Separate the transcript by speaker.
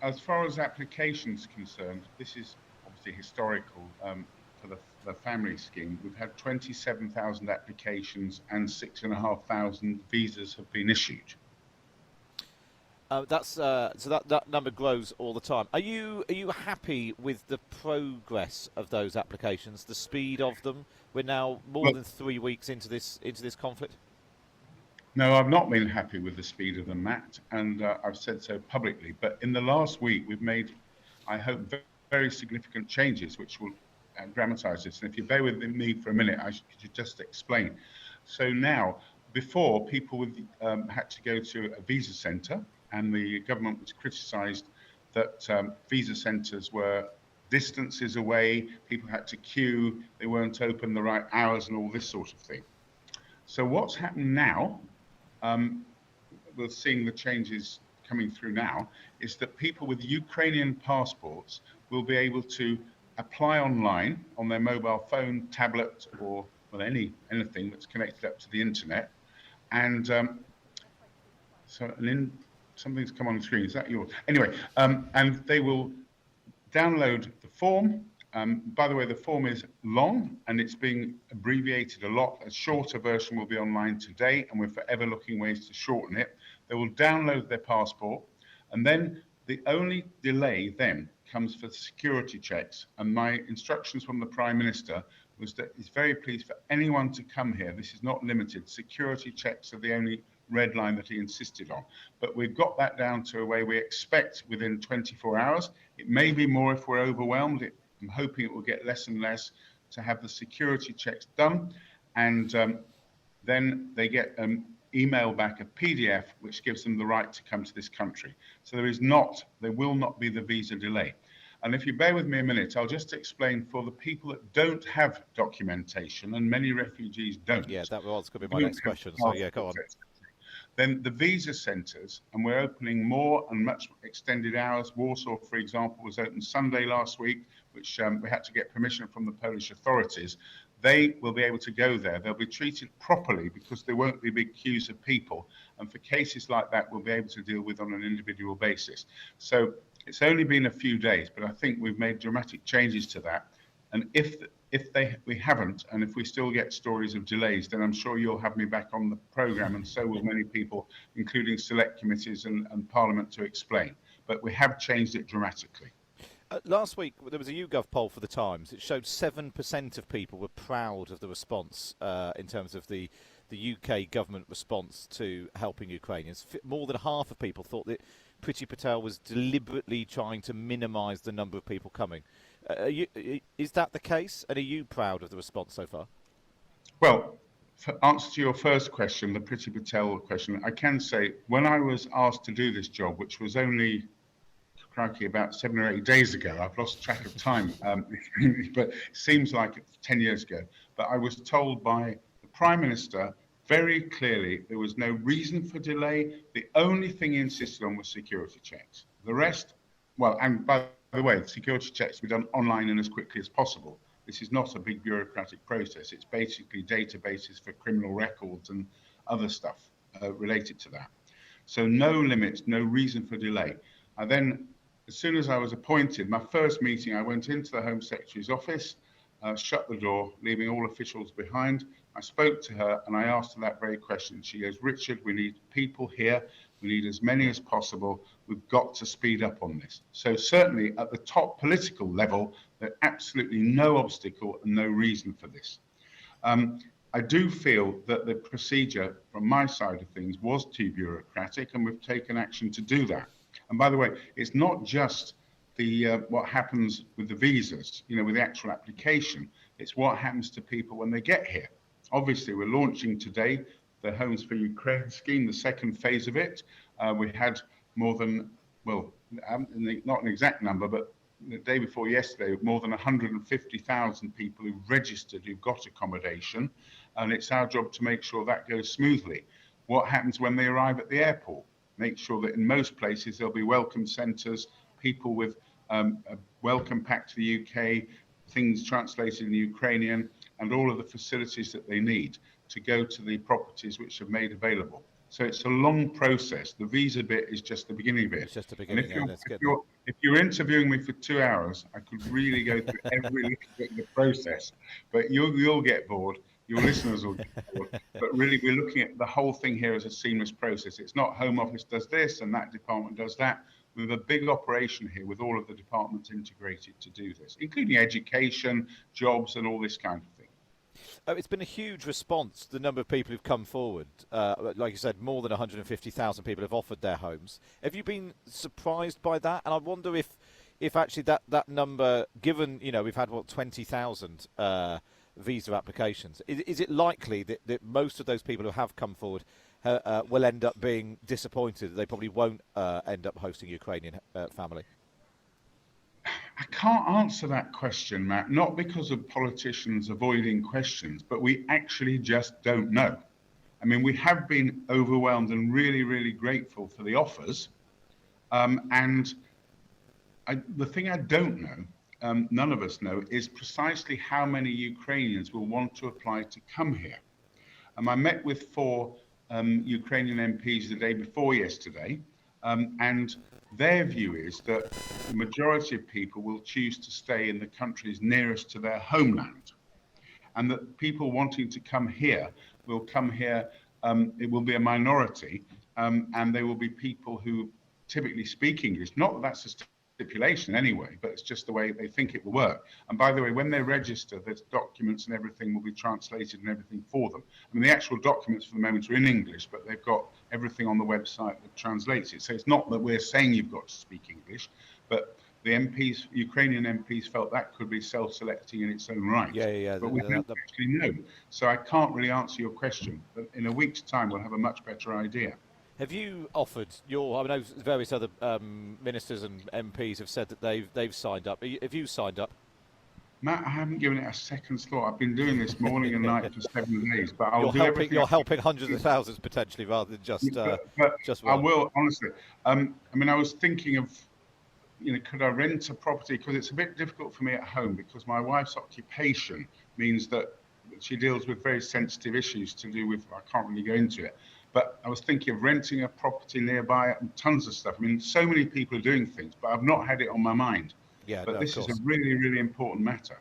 Speaker 1: As far as applications concerned, this is obviously historical for the family scheme. We've had 27,000 applications and 6,500 visas have been issued.
Speaker 2: That's so that number grows all the time. Are you happy with the progress of those applications, the speed of them? We're now more
Speaker 1: Well,
Speaker 2: than 3 weeks into this conflict.
Speaker 1: no, I've not been happy with the speed of them, Matt, and I've said so publicly. But in the last week, we've made, I hope, very significant changes, which will dramatise this. And if you bear with me for a minute, I should just explain. So now, before, people had to go to a visa centre, and the government was criticised that visa centres were distances away, people had to queue, they weren't open the right hours, and all this sort of thing. So what's happened now, um, we're seeing the changes coming through now, is that people with Ukrainian passports will be able to apply online on their mobile phone, tablet, or well, anything that's connected up to the internet. And so something's come on the screen. Is that yours? Anyway, and they will download the form. By the way, the form is long and it's being abbreviated a lot. A shorter version will be online today, and we're forever looking ways to shorten it. They will download their passport, and then the only delay then comes for security checks. And my instructions from the Prime Minister was that he's very pleased for anyone to come here. This is not limited. Security checks are the only red line that he insisted on. But we've got that down to a way we expect within 24 hours. It may be more if we're overwhelmed. I'm hoping it will get less and less to have the security checks done. And then they get email back a PDF, which gives them the right to come to this country. So there will not be the visa delay. And if you bear with me a minute, I'll just explain for the people that don't have documentation, and many refugees don't.
Speaker 2: Yeah, that was going to be my next question. So yeah, go on.
Speaker 1: Then the visa centres, and we're opening more and much extended hours. Warsaw, for example, was open Sunday last week, which we had to get permission from the Polish authorities. They will be able to go there. They'll be treated properly because there won't be big queues of people. And for cases like that, we'll be able to deal with on an individual basis. So it's only been a few days, but I think we've made dramatic changes to that. And if we haven't, and if we still get stories of delays, then I'm sure you'll have me back on the programme, and so will many people, including select committees and Parliament, to explain. But we have changed it dramatically.
Speaker 2: Last week, there was a YouGov poll for the Times. It showed 7% of people were proud of the response in terms of the UK government response to helping Ukrainians. More than half of people thought that Priti Patel was deliberately trying to minimise the number of people coming. Is that the case? And are you proud of the response so far?
Speaker 1: Well, for answer to your first question, the Priti Patel question, I can say when I was asked to do this job, which was only about 7 or 8 days ago. I've lost track of time, but it seems like it's 10 years ago. But I was told by the Prime Minister very clearly there was no reason for delay. The only thing he insisted on was security checks. The rest, well, and by the way, the security checks will be done online and as quickly as possible. This is not a big bureaucratic process. It's basically databases for criminal records and other stuff related to that. So no limits, no reason for delay. I then, as soon as I was appointed, my first meeting, I went into the Home Secretary's office, shut the door, leaving all officials behind. I spoke to her and I asked her that very question. She goes, Richard, we need people here. We need as many as possible. We've got to speed up on this. So certainly at the top political level, there's absolutely no obstacle and no reason for this. I do feel that the procedure from my side of things was too bureaucratic, and we've taken action to do that. And by the way, it's not just what happens with the visas, with the actual application. It's what happens to people when they get here. Obviously, we're launching today the Homes for Ukraine scheme, the second phase of it. We had more than, well, not an exact number, but the day before yesterday, more than 150,000 people who registered who've got accommodation. And it's our job to make sure that goes smoothly. What happens when they arrive at the airport? Make sure that in most places there'll be welcome centres, people with a welcome pack to the UK, things translated in Ukrainian, and all of the facilities that they need to go to the properties which are made available. So it's a long process. The visa bit is just the beginning bit.
Speaker 2: It's just the
Speaker 1: And
Speaker 2: beginning. That's good.
Speaker 1: if you're interviewing me for 2 hours, I could really go through every little bit of the process. But you'll get bored. Your listeners will get bored. But really, we're looking at the whole thing here as a seamless process. It's not Home Office does this and that department does that. We have a big operation here with all of the departments integrated to do this, including education, jobs, and all this kind of thing.
Speaker 2: It's been a huge response, the number of people who've come forward. Like you said, more than 150,000 people have offered their homes. Have you been surprised by that? And I wonder if actually that number, given, we've had, 20,000 visa applications, is it likely that most of those people who have come forward will end up being disappointed that they probably won't end up hosting a Ukrainian family?
Speaker 1: I can't answer that question, Matt, not because of politicians avoiding questions, but we actually just don't know. I mean, we have been overwhelmed and really, really grateful for the offers. The thing I don't know, none of us know, is precisely how many Ukrainians will want to apply to come here. I met with 4 Ukrainian MPs the day before yesterday, and their view is that the majority of people will choose to stay in the countries nearest to their homeland, and that people wanting to come here will come here. It will be a minority, and they will be people who typically speak English. Not that that's a stipulation anyway, but it's just the way they think it will work. And by the way, when they register, the documents and everything will be translated and everything for them. I mean, the actual documents for the moment are in English, but they've got everything on the website that translates it. So it's not that we're saying you've got to speak English, but the MPs, Ukrainian MPs, felt that could be self-selecting in its own right.
Speaker 2: Yeah.
Speaker 1: But we don't actually know. So I can't really answer your question. But in a week's time, we'll have a much better idea.
Speaker 2: Have you offered I know various other ministers and MPs have said that they've signed up. Have you signed up?
Speaker 1: Matt, I haven't given it a second's thought. I've been doing this morning and night for 7 days, but I'll do everything.
Speaker 2: You're helping hundreds of thousands potentially, rather than just just one.
Speaker 1: I will, honestly. I mean, I was thinking of, could I rent a property? Because it's a bit difficult for me at home because my wife's occupation means that she deals with very sensitive issues to do with, I can't really go into it. But I was thinking of renting a property nearby and tons of stuff. I mean, so many people are doing things, but I've not had it on my mind.
Speaker 2: Yeah,
Speaker 1: but this is a really, really important matter.